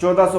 1400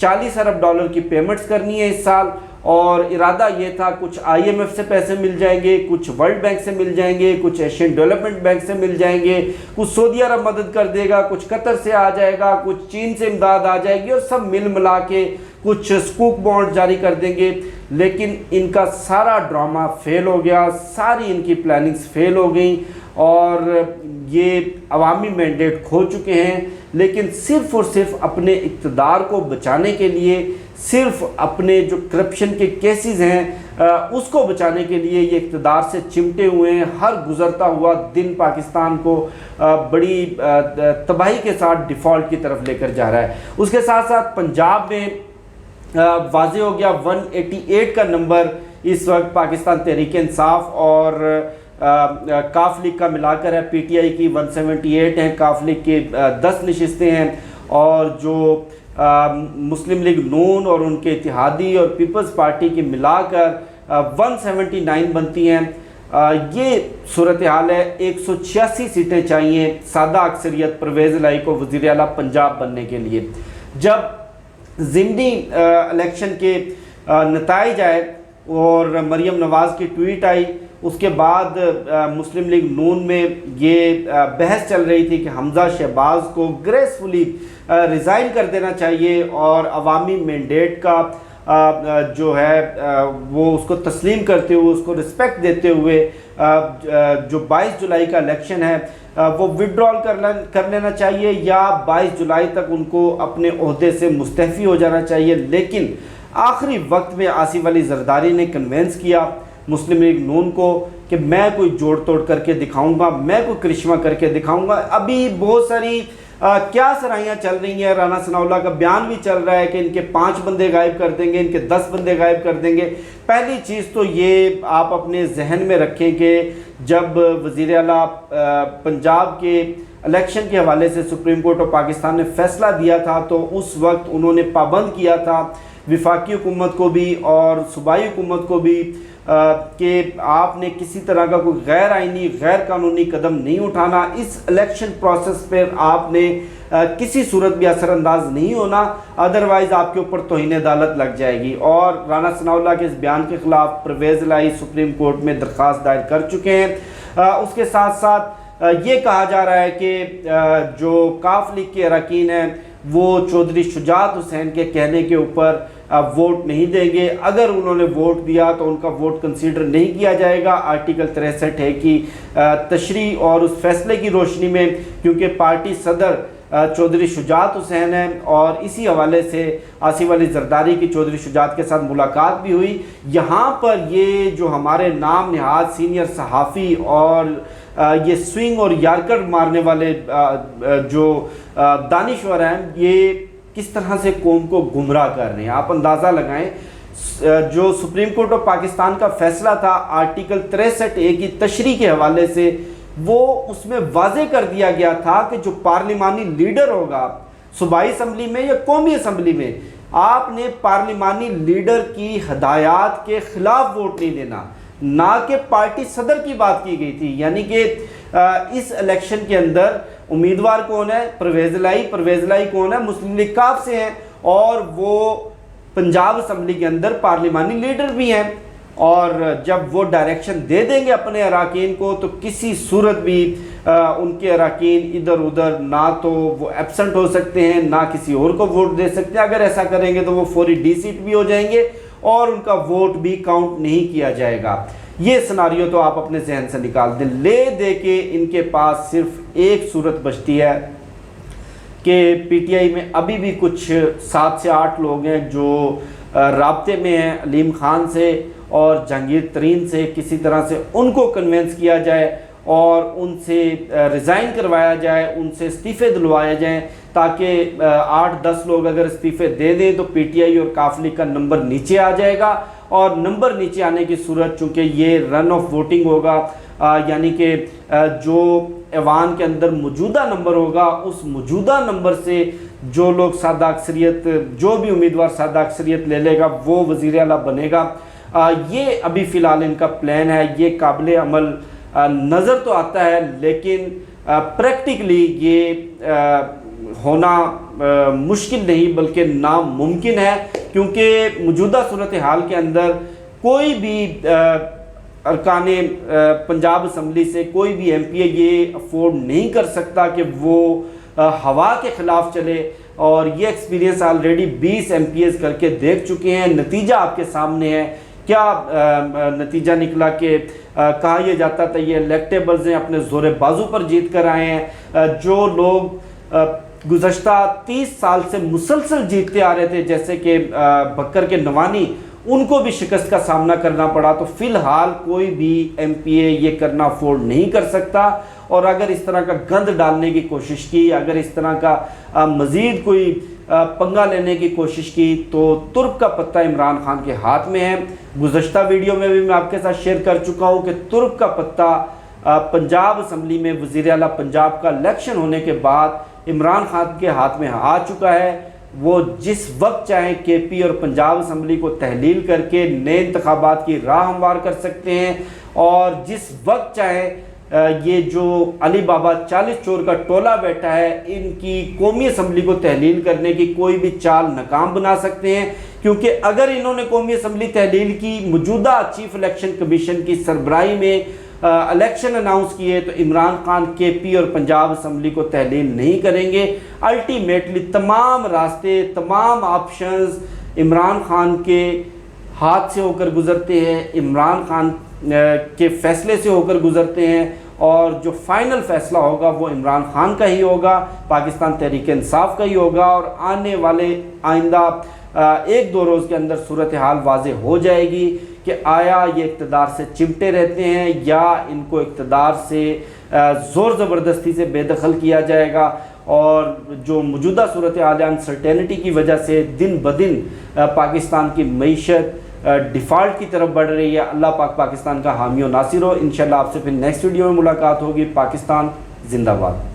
40 ارب dollar کی payments کرنی ہے اس سال، اور ارادہ یہ تھا کچھ IMF سے پیسے مل جائیں گے، کچھ ورلڈ بینک سے مل جائیں گے، کچھ ایشین ڈیولپمنٹ بینک سے مل جائیں گے، کچھ سعودی عرب مدد کر دے گا، کچھ قطر سے آ جائے گا، کچھ چین سے امداد آ جائے گی، اور سب مل ملا کے کچھ سکوک بانڈ جاری کر دیں گے۔ لیکن ان کا سارا ڈرامہ فیل ہو گیا، ساری ان کی پلاننگز فیل ہو گئیں، اور یہ عوامی مینڈیٹ کھو چکے ہیں، لیکن صرف اور صرف اپنے اقتدار کو بچانے کے لیے، صرف اپنے جو کرپشن کے کیسز ہیں اس کو بچانے کے لیے یہ اقتدار سے چمٹے ہوئے ہیں۔ ہر گزرتا ہوا دن پاکستان کو بڑی تباہی کے ساتھ ڈیفالٹ کی طرف لے کر جا رہا ہے۔ اس کے ساتھ ساتھ پنجاب میں واضح ہو گیا 188 کا نمبر اس وقت پاکستان تحریک انصاف اور کاف لیگ کا ملا کر ہے۔ PTI کی 178 ہیں، کاف لیگ کی 10 نشستیں ہیں، اور جو مسلم لیگ نون اور ان کے اتحادی اور پیپلز پارٹی کی ملا کر 179 بنتی ہیں۔ یہ صورتحال ہے۔ 186 سیٹیں چاہیے سادہ اکثریت پرویز الہی کو وزیر اعلیٰ پنجاب بننے کے لیے۔ جب ضمنی الیکشن کے نتائج آئے اور مریم نواز کی ٹویٹ آئی، اس کے بعد مسلم لیگ نون میں یہ بحث چل رہی تھی کہ حمزہ شہباز کو گریسفلی ریزائن کر دینا چاہیے، اور عوامی مینڈیٹ کا جو ہے وہ اس کو تسلیم کرتے ہوئے، اس کو رسپیکٹ دیتے ہوئے جو 22 جولائی کا الیکشن ہے وہ وڈرال کر لینا چاہیے، یا 22 جولائی تک ان کو اپنے عہدے سے مستعفی ہو جانا چاہیے۔ لیکن آخری وقت میں آصف علی زرداری نے کنوینس کیا مسلم لیگ نون کو کہ میں کوئی جوڑ توڑ کر کے دکھاؤں گا، میں کوئی کرشمہ کر کے دکھاؤں گا۔ ابھی بہت ساری کیا سرائیاں چل رہی ہیں، رانا ثناء اللہ کا بیان بھی چل رہا ہے کہ ان کے 5 بندے غائب کر دیں گے، ان کے 10 بندے غائب کر دیں گے۔ پہلی چیز تو یہ آپ اپنے ذہن میں رکھیں کہ جب وزیر اعلیٰ پنجاب کے الیکشن کے حوالے سے سپریم کورٹ آف پاکستان نے فیصلہ دیا تھا تو اس وقت انہوں نے پابند کیا تھا وفاقی حکومت کو بھی اور صوبائی حکومت کو بھی کہ آپ نے کسی طرح کا کوئی غیر آئینی غیر قانونی قدم نہیں اٹھانا، اس الیکشن پروسیس پر آپ نے کسی صورت بھی اثر انداز نہیں ہونا، ادروائز آپ کے اوپر توہین عدالت لگ جائے گی۔ اور رانا ثناء اللہ کے اس بیان کے خلاف پرویز الہی سپریم کورٹ میں درخواست دائر کر چکے ہیں۔ اس کے ساتھ ساتھ یہ کہا جا رہا ہے کہ جو کاف لیگ کے اراکین ہیں وہ چودھری شجاعت حسین کے کہنے کے اوپر ووٹ نہیں دیں گے۔ اگر انہوں نے ووٹ دیا تو ان کا ووٹ کنسیڈر نہیں کیا جائے گا آرٹیکل 63 کی تشریح اور اس فیصلے کی روشنی میں، کیونکہ پارٹی صدر چودھری شجاعت حسین ہیں، اور اسی حوالے سے آصف علی زرداری کی چودھری شجاعت کے ساتھ ملاقات بھی ہوئی۔ یہاں پر یہ جو ہمارے نام نہاد سینئر صحافی اور یہ سوئنگ اور یارکر مارنے والے جو دانشور ہیں، یہ کس طرح سے قوم کو گمراہ کر رہے ہیں، آپ اندازہ لگائیں۔ جو سپریم کورٹ آف پاکستان کا فیصلہ تھا آرٹیکل 63A کی تشریح کے حوالے سے، وہ اس میں واضح کر دیا گیا تھا کہ جو پارلیمانی لیڈر ہوگا صوبائی اسمبلی میں یا قومی اسمبلی میں، آپ نے پارلیمانی لیڈر کی ہدایات کے خلاف ووٹ نہیں دینا، نہ کہ پارٹی صدر کی بات کی گئی تھی۔ یعنی کہ اس الیکشن کے اندر امیدوار کون ہے؟ پرویز الہی کون ہے؟ مسلم لیگ کاف سے ہیں، اور وہ پنجاب اسمبلی کے اندر پارلیمانی لیڈر بھی ہیں، اور جب وہ ڈائریکشن دے دیں گے اپنے اراکین کو تو کسی صورت بھی ان کے اراکین ادھر ادھر نہ تو وہ ایبسنٹ ہو سکتے ہیں، نہ کسی اور کو ووٹ دے سکتے ہیں۔ اگر ایسا کریں گے تو وہ فوری ڈی سیٹ بھی ہو جائیں گے اور ان کا ووٹ بھی کاؤنٹ نہیں کیا جائے گا۔ یہ سناریو تو آپ اپنے ذہن سے نکال دیں۔ لے دے کے ان کے پاس صرف ایک صورت بچتی ہے کہ پی ٹی آئی میں ابھی بھی کچھ 7 سے 8 لوگ ہیں جو رابطے میں ہیں علیم خان سے اور جہانگیر ترین سے، کسی طرح سے ان کو کنونس کیا جائے اور ان سے ریزائن کروایا جائے، ان سے استعفے دلوایا جائیں، تاکہ 8-10 لوگ اگر استعفے دے دیں تو پی ٹی آئی اور کاف لیگ کا نمبر نیچے آ جائے گا، اور نمبر نیچے آنے کی صورت چونکہ یہ رن آف ووٹنگ ہوگا، یعنی کہ جو ایوان کے اندر موجودہ نمبر ہوگا اس موجودہ نمبر سے جو لوگ سادہ اکثریت، جو بھی امیدوار سادہ اکثریت لے لے گا وہ وزیر اعلیٰ بنے گا۔ یہ ابھی فی الحال ان کا پلان ہے، یہ قابل عمل نظر تو آتا ہے، لیکن پریکٹیکلی یہ ہونا مشکل نہیں بلکہ ناممکن ہے، کیونکہ موجودہ صورتحال کے اندر کوئی بھی ارکان پنجاب اسمبلی سے کوئی بھی ایم پی اے یہ افورڈ نہیں کر سکتا کہ وہ ہوا کے خلاف چلے، اور یہ experience already 20 M P As کر کے دیکھ چکے ہیں۔ نتیجہ آپ کے سامنے ہے، کیا نتیجہ نکلا کہ کہا یہ جاتا تھا یہ الیکٹیبلز ہیں، اپنے زور بازو پر جیت کر آئے ہیں۔ جو لوگ گزشتہ 30 سال سے مسلسل جیتتے آ رہے تھے جیسے کہ بکر کے نوانی، ان کو بھی شکست کا سامنا کرنا پڑا۔ تو فی الحال کوئی بھی ایم پی اے یہ کرنا افورڈ نہیں کر سکتا، اور اگر اس طرح کا گند ڈالنے کی کوشش کی، اگر اس طرح کا مزید کوئی پنگا لینے کی کوشش کی، تو ترک کا پتہ عمران خان کے ہاتھ میں ہے۔ گزشتہ ویڈیو میں بھی میں آپ کے ساتھ شیئر کر چکا ہوں کہ ترک کا پتہ پنجاب اسمبلی میں وزیر اعلیٰ پنجاب کا الیکشن ہونے کے بعد عمران خان کے ہاتھ میں آ چکا ہے۔ وہ جس وقت چاہیں کے پی اور پنجاب اسمبلی کو تحلیل کر کے نئے انتخابات کی راہ ہموار کر سکتے ہیں، اور جس وقت چاہیں یہ جو علی بابا 40 چور کا ٹولہ بیٹھا ہے، ان کی قومی اسمبلی کو تحلیل کرنے کی کوئی بھی چال ناکام بنا سکتے ہیں۔ کیونکہ اگر انہوں نے قومی اسمبلی تحلیل کی، موجودہ چیف الیکشن کمیشن کی سربراہی میں الیکشن اناؤنس کیے، تو عمران خان کے پی اور پنجاب اسمبلی کو تحلیل نہیں کریں گے۔ الٹیمیٹلی تمام راستے، تمام آپشنز عمران خان کے ہاتھ سے ہو کر گزرتے ہیں، عمران خان کے فیصلے سے ہو کر گزرتے ہیں، اور جو فائنل فیصلہ ہوگا وہ عمران خان کا ہی ہوگا، پاکستان تحریک انصاف کا ہی ہوگا، اور آنے والے آئندہ 1-2 روز کے اندر صورتحال واضح ہو جائے گی کہ آیا یہ اقتدار سے چمٹے رہتے ہیں یا ان کو اقتدار سے زور زبردستی سے بے دخل کیا جائے گا۔ اور جو موجودہ صورتحال انسرٹینٹی کی وجہ سے دن بدن پاکستان کی معیشت ڈیفالٹ کی طرف بڑھ رہی ہے۔ اللہ پاک پاکستان کا حامی و ناصر ہو۔ انشاءاللہ آپ سے پھر نیکسٹ ویڈیو میں ملاقات ہوگی۔ پاکستان زندہ باد۔